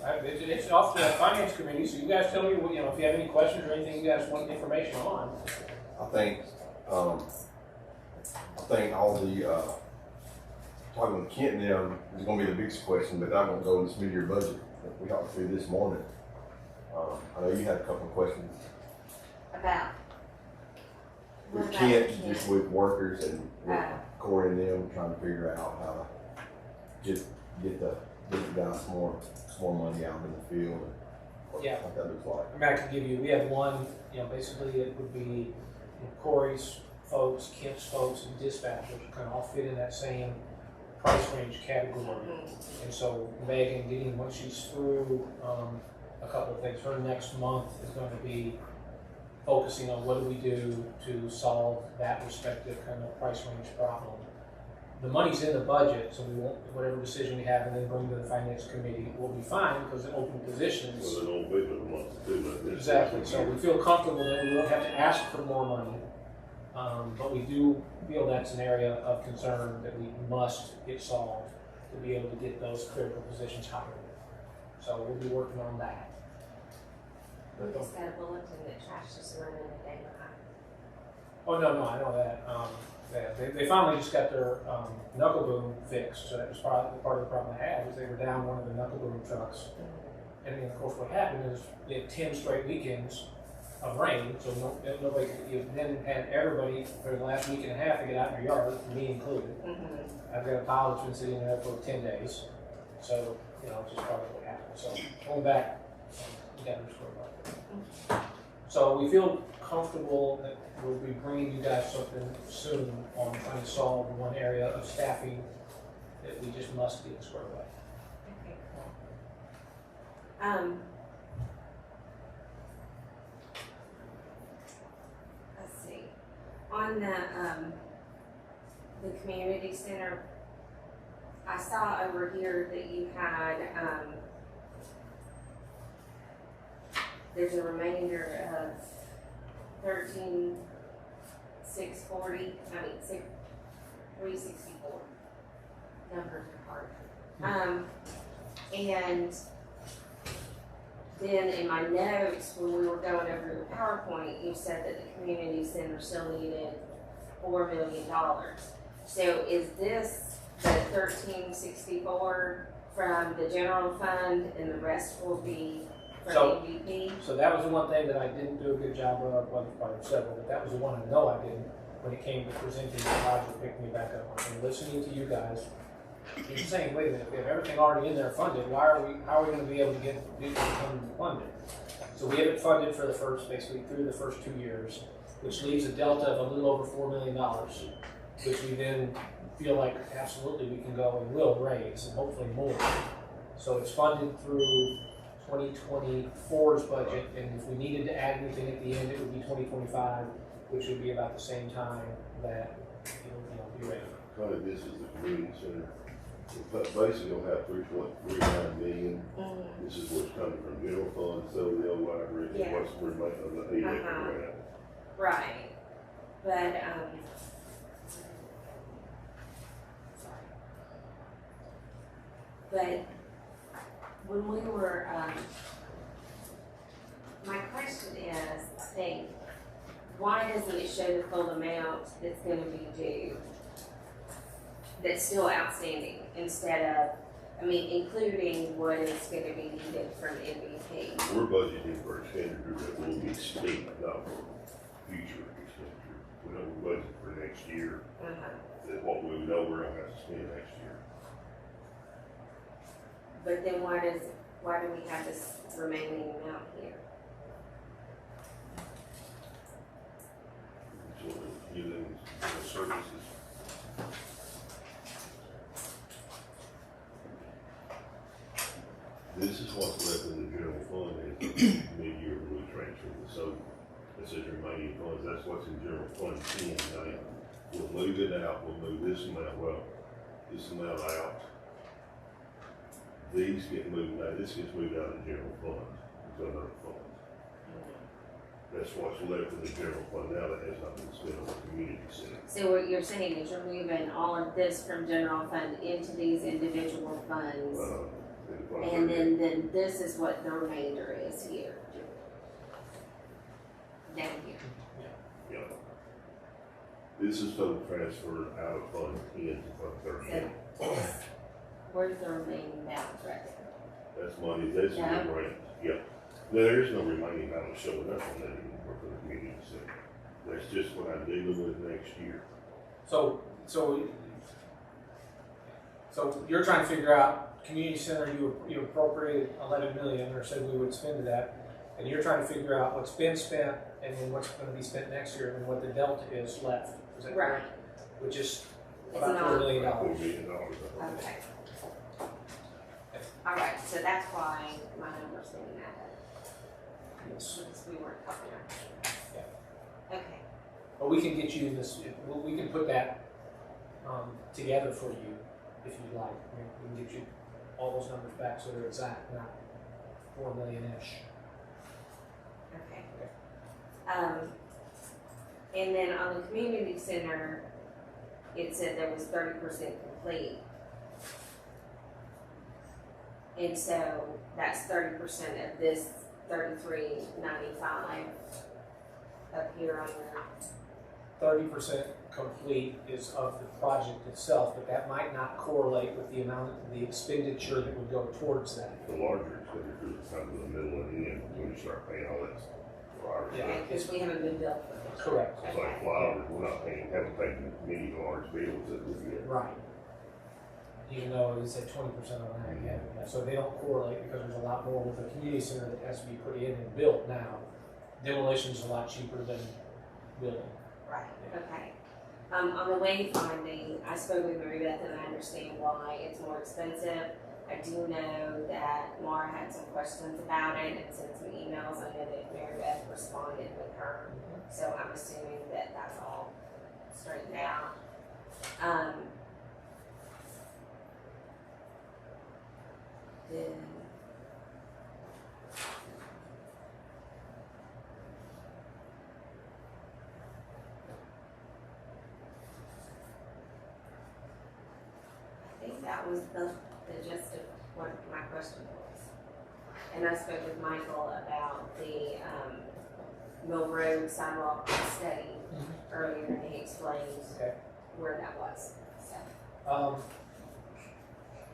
It's off the finance committee, so you guys tell me, what, if you have any questions or anything you guys want information on. I think all the, talking with Kent and them is gonna be the biggest question, but that won't go in this mid-year budget that we got through this morning. I know you had a couple of questions. About? With Kent, just with workers and with Corey and them, trying to figure out how to get the guys more money out in the field. And what that looks like. I mean, I can give you, we have one, basically it would be Corey's folks, Kent's folks, and dispatchers kind of all fit in that same price range category. And so Megan, once she's through a couple of things, her next month is going to be focusing on what do we do to solve that respective kind of price range problem. The money's in the budget, so we won't, whatever decision we have and then bring to the finance committee will be fine because the open positions. Well, they don't wait for the month to do that. Exactly, so we feel comfortable that we don't have to ask for more money. But we do feel that's an area of concern that we must get solved to be able to get those critical positions hired. So we'll be working on that. We just got a bulletin that trash is running a day behind. Oh, no, I know that. They finally just got their knuckle boom fixed, so that was part of the problem they had, was they were down one of the knuckle boom trucks. And then, of course, what happened is we had 10 straight weekends of rain, so nobody could, then had everybody for the last week and a half to get out in their yard, me included. I've got a pile that's been sitting there for 10 days, so, it's just part of what happened. So, going back, we got to square about that. So, we feel comfortable that we'll be bringing you guys something soon on trying to solve one area of staffing that we just must get squared away. Okay, cool. Let's see. On the community center, I saw over here that you had there's a remainder of 364. Numbers are hard. And then in my notes, when we were going over the PowerPoint, you said that the community center still needed $4 million. So is this the 1364 from the general fund and the rest will be from MVP? So that was the one thing that I didn't do a good job of, well, part of several, but that was the one I know I didn't when it came to presenting the Roger picked me back up on. And listening to you guys, you're saying, wait a minute, if we have everything already in there funded, how are we going to be able to get it funded? So we have it funded for the first, basically through the first 2 years, which leaves a delta of a little over $4 million, which we then feel like absolutely we can go and will raise, and hopefully more. So it's funded through 2024's budget, and if we needed to add anything at the end, it would be 2025, which would be about the same time that it would be ready. Kind of this is the community center. Basically, you'll have 3.39 million. This is what's coming from general fund, so the old library, what's remaining of the grant. Right, but but when we were, my question is, I think, why doesn't it show the full amount that's going to be due, that's still outstanding, instead of, including what is going to be needed from MVP? We're budgeting for expenditure that will be spent, not for future expenditure. We know we're budgeting for next year, that what we know we're going to have to spend next year. But then why do we have this remaining amount here? So using the services. This is what's left in the general fund is the mid-year we transfer. So this is remaining funds. That's what's in general fund 10 now. We'll move it out. We'll move this amount. Well, this amount out. These get moved out. This gets moved out of the general fund to another fund. That's what's left in the general fund now that has not been spent on the community center. So what you're saying is you're moving all of this from general fund into these individual funds And then this is what the remainder is here. Down here. Yeah. This is total transfer out of fund 10 to fund 13. So where's the remaining balance right there? That's money, that's Yeah. your grant, yeah. There is no remaining balance showing up on that anymore for the community center. That's just what I'm dealing with next year. So you're trying to figure out, community center, you appropriated 11 million, or said we would spend that, and you're trying to figure out what's been spent, and then what's gonna be spent next year, and what the delta is left, is that Right. correct? Which is It's about not- $4 million. $4 million, I think. Okay. All right, so that's why my numbers didn't add up, Yes. because we weren't covering it. Okay, But we can get you this, we can put that, together for you, if you'd like. I mean, we can get you all those numbers back so they're exact, not 4 million-ish. okay. And then on the community center, it said there was 30% complete. And so that's 30% of this 3395 up here on the, 30% complete is of the project itself, but that might not correlate with the amount of the expenditure that would go towards that. The larger expenditures come to the middle and the end when you start paying all that flowers. Yeah. because we haven't been billed for this. Correct. It's like flowers, we're not paying, haven't paid many large bills that we get. Right. Even though it said 20% on that, yeah. So they don't correlate because there's a lot more with the community center that has to be put in and built now. Demolition is a lot cheaper than building. Right, okay. On the wayfinding, I spoke with Mary Beth and I understand why it's more expensive. I do know that Mara had some questions about it and sent some emails. I know that Mary Beth responded with her. So I'm assuming that that's all straightened out. Then I think that was the gist of what my question was. And I spoke with Michael about the Mill Road sidewalk study earlier, and he explained Okay. where that was. So,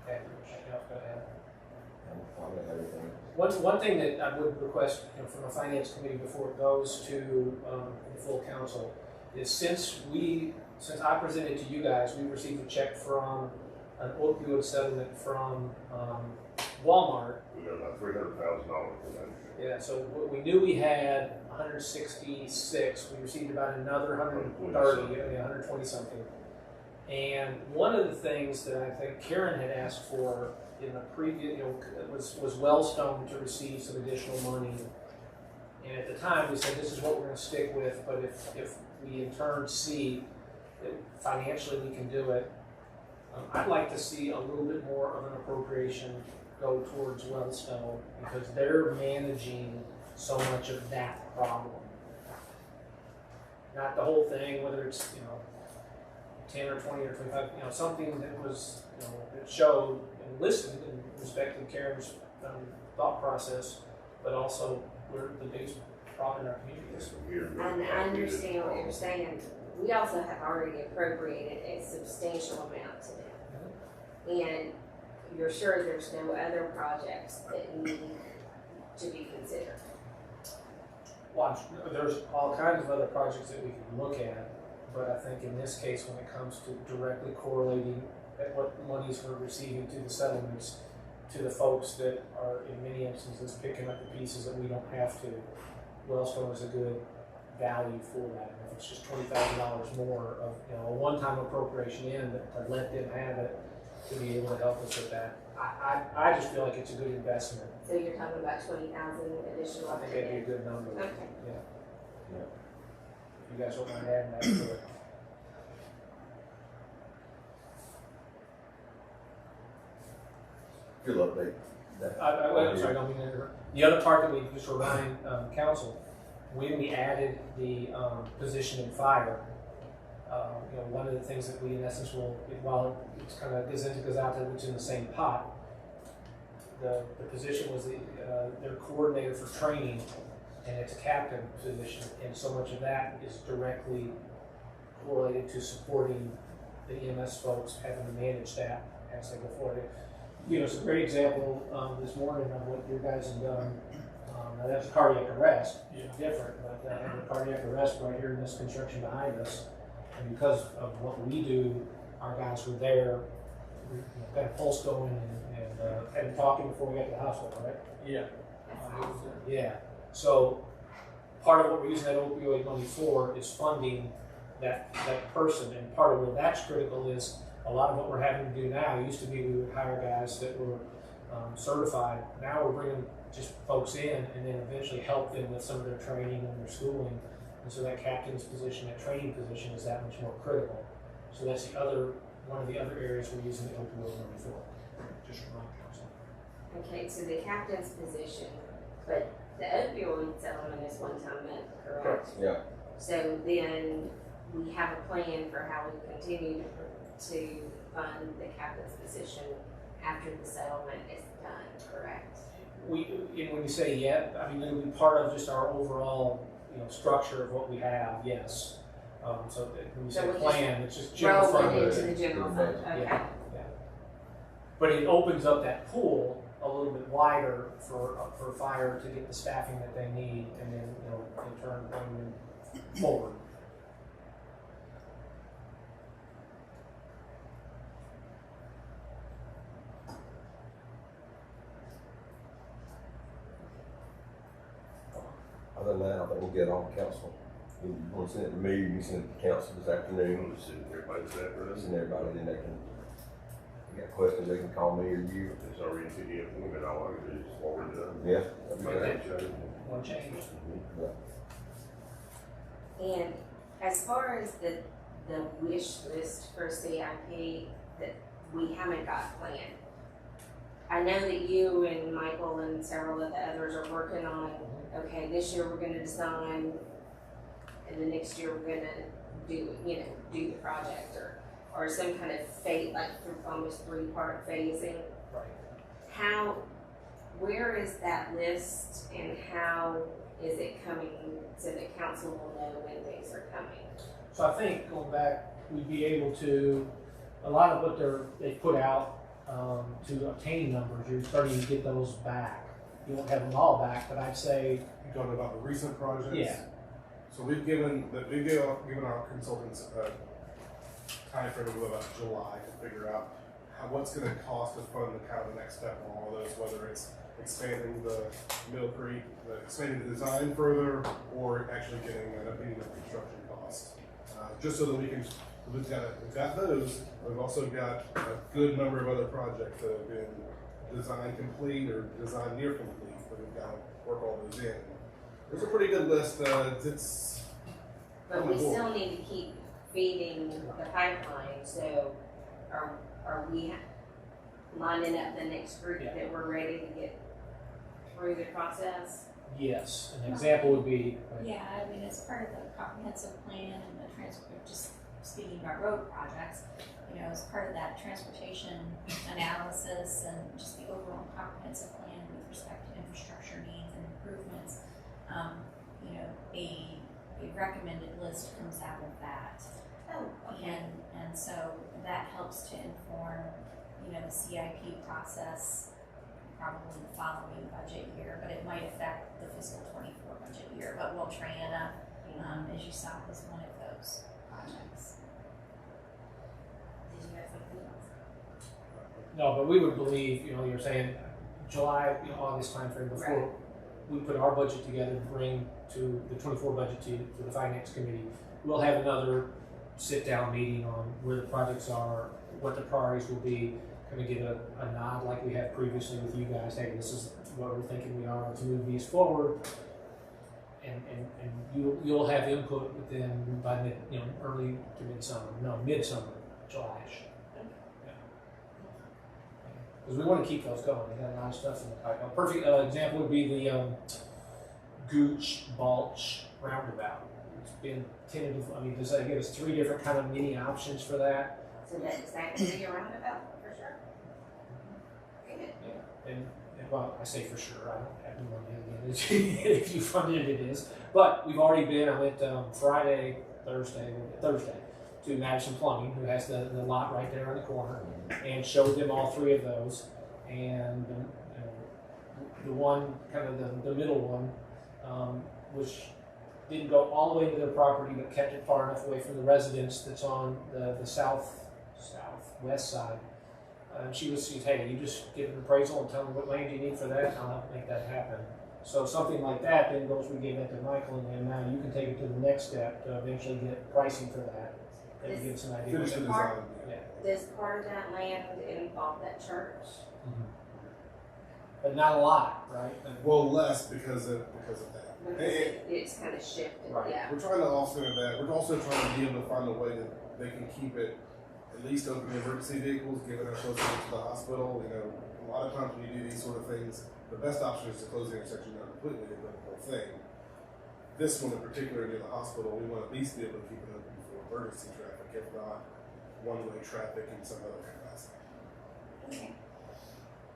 Okay, anything else to add? I'll get everything. One thing that I would request, from the finance committee before it goes to the full council is since I presented to you guys, we received a check from an opioid settlement from Walmart. We got about $300,000 for that. Yeah, so we knew we had 166. We received about another 130, 120 something. And one of the things that I think Karen had asked for in the previous, was Wellstone to receive some additional money. And at the time, we said this is what we're going to stick with. But if we in turn see that financially we can do it, I'd like to see a little bit more of an appropriation go towards Wellstone because they're managing so much of that problem. Not the whole thing, whether it's 10 or 20 or 25, something that was that showed and listened and respected Karen's thought process, but also we're the biggest problem in our community is. and I understand what you're saying. We also have already appropriated a substantial amount to them. And you're sure there's no other projects that need to be considered? Well, there's all kinds of other projects that we can look at, but I think in this case, when it comes to directly correlating at what monies we're receiving to the settlements, to the folks that are in many instances picking up the pieces that we don't have to, Wellstone is a good value for that. If it's just $20,000 more of a one-time appropriation in to let them have it to be able to help us with that, I just feel like it's a good investment. So you're talking about 20,000 additional? I think that'd be a good number. Okay. Yeah. If you guys don't mind adding that to it. Good update. I'm sorry, I don't mean to interrupt. The other part that we just remind council, when we added the position in fire, one of the things that we in essence will, while it's kind of goes out to it's in the same pot, the position was their coordinator for training, and it's a captain position, and so much of that is directly correlated to supporting the EMS folks having to manage that as they go forward. You know, it's a great example this morning of what your guys have done. Now that's cardiac arrest, different, but having a cardiac arrest right here in this construction behind us, and because of what we do, our guys were there, got a pulse going, and had been talking before we got to the hospital, right? Yeah. Yeah. So part of what we're using that opioid money for is funding that person, and part of where that's critical is a lot of what we're having to do now. Used to be we would hire guys that were certified. Now we're bringing just folks in, and then eventually help them with some of their training and their schooling. And so that captain's position, that training position, is that much more critical. So that's one of the other areas we're using the opioid money for. Just remind you. Okay, so the captain's position, but the opioid settlement is one-time met, correct? Yeah. So then we have a plan for how we continue to fund the captain's position after the settlement is done, correct? When you say yet, I mean, it'll be part of just our overall, structure of what we have, yes. So when you say So we plan, it's just general Roll fund. it into the general fund, okay. Yeah. But it opens up that pool a little bit wider for fire to get the staffing that they need, and then, in turn, bring them forward. Other than that, I think we'll get on council. You want to send it to me, you can send it to council this I'm afternoon, gonna send everybody that, right? send everybody, then they can, if they got questions, they can call me or you. It's already in PDF format, all I can do is forward it up. Yeah, that'd be Okay. great. One change. And as far as the wish list for CIP that we haven't got planned, I know that you and Michael and several of the others are working on, okay, this year we're gonna design, and the next year we're gonna do the project, or some kind of like almost 3-part phasing. Right. Where is that list, and how is it coming so that council will know when things are coming? So I think going back, we'd be able to, a lot of what they put out to obtain numbers, you're starting to get those back. You won't have them all back, but I'd say, You're talking about the recent projects? yeah. So we've given our consultants a time frame of about July to figure out what's going to cost to fund the next step on all those, whether it's expanding the Mill Creek, expanding the design further, or actually getting an opinion of construction costs. Just so that we've got those. We've also got a good number of other projects that have been design complete or design near complete, but we've got to work all those in. There's a pretty good list. But we still need to keep feeding the pipeline, so are we lining up the next group Yeah. that we're ready to get through the process? Yes, an example would be, Yeah, I mean, as part of the comprehensive plan and the just speaking about road projects, as part of that transportation analysis and just the overall comprehensive plan with respect to infrastructure needs and improvements, a recommended list comes out of that. Oh, okay. And so that helps to inform, the CIP process probably the following budget year, but it might affect the fiscal 24 budget year. But Triana, as you saw, was one of those projects. Did you have something else? no, but we would believe, you're saying July, August timeframe before Right. we put our budget together to bring to the 24 budget to the finance committee. We'll have another sit-down meeting on where the projects are, what the priorities will be, kind of give a nod like we have previously with you guys. Hey, this is what we're thinking we are to move these forward. And you'll have input within by early to midsummer, July-ish. Because we want to keep those going. We got a lot of stuff in the pipeline. A perfect example would be the Gooch Balch roundabout. It's been tentative. I mean, does that give us 3 different kind of mini options for that? So is that going to be a roundabout for sure? Okay, good. Yeah. well, I say for sure, I don't have the money again, if you funded it is. But we've already been, I went Thursday to Madison Plumbing, who has the lot right there on the corner, and showed them all three of those. And the one, kind of the middle one, which didn't go all the way to their property, but kept it far enough away from the residence that's on the southwest side. She was, hey, you just get an appraisal and tell me what land you need for that, and I'll help make that happen. So something like that then goes, we gave that to Michael, and now you can take it to the next step to eventually get pricing for that. And give us an idea. Finish the design. part- Does part of that land involve that church? But not a lot, right? Well, less because of that. Because it's kind of shifted, Right. yeah. We're trying to offset that. We're also trying to be able to find a way that they can keep it at least open to emergency vehicles, given how close it is to the hospital. You know, a lot of times when you do these sort of things, the best option is to close the intersection down completely and run the whole thing. This one in particular near the hospital, we want to at least be able to keep it open for emergency traffic, if not one-way traffic in some other capacity. Okay.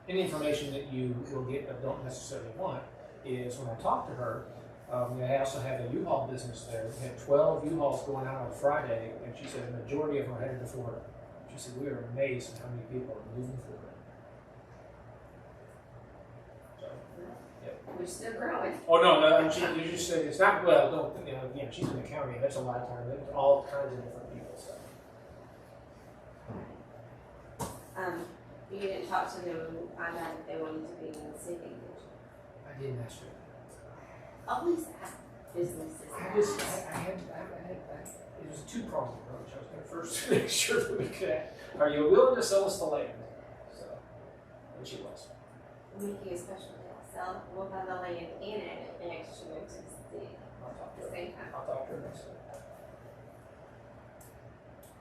Any information that you will get but don't necessarily want is when I talked to her, I also have a U-Haul business there. We had 12 U-Hauls going out on Friday, and she said the majority of them are headed to Florida. She said we are amazed at how many people are moving Florida. So, We're still growing. oh no, you just said it's not, well, don't, again, she's in the county, that's a lot of time, there's all kinds of different people, so. You didn't talk to them, find out if they wanted to be in the city, did you? I didn't ask her. Always ask businesses. It was a two-pronged approach. I was going to first make sure that we could, are you willing to sell us the land? So, and she was. We'll make you a special deal. Sell, we'll buy the land and add an extra to the city I'll talk at to the her. same time. I'll talk to her next week.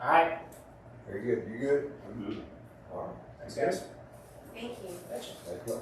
All right. Very good. You good? I'm good. All right. Thanks, guys. Thank you. Thanks. Thank you.